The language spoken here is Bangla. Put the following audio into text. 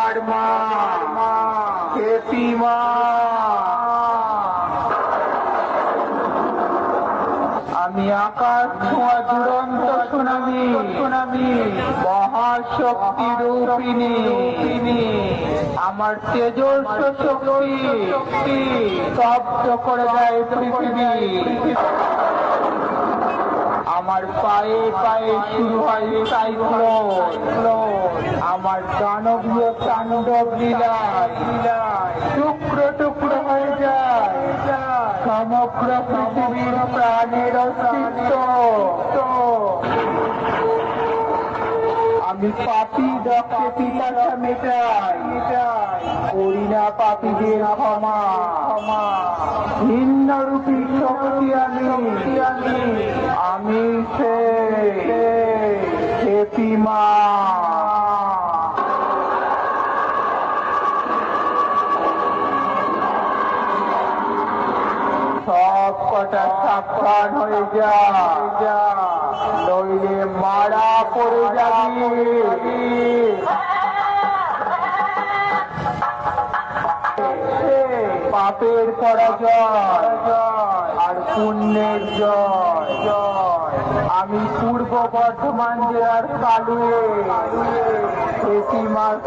আমার মা মা। আমি আকাশ ছোঁয়া দুরন্ত সুনামি মহাশক্তি রূপিণী আমার তেজস্ব শক্তি স্তব্ধ করে দেয় পৃথিবী। আমার পায়ে পায়ে শুরু হয় সাইক্লোন, আমার দানবীয় তাণ্ডব লীলায় টুকরো টুকরো হয়ে যায় সমগ্র পৃথিবীর প্রাণের অস্তিত্ব। আমি পাপী রক্তে পিপাসা মেটাই, করি না পাপীদের ক্ষমা। ভিন্ন রূপী শক্তি আমি সে মা। সব কটা সাবধান হয়ে যা, নইলে মারা পড়ে যাবি। পাপের পরাজয় আর পুণ্যের জয়। আমি পূর্ব বর্ধমান জেলার কালুয়ে মাস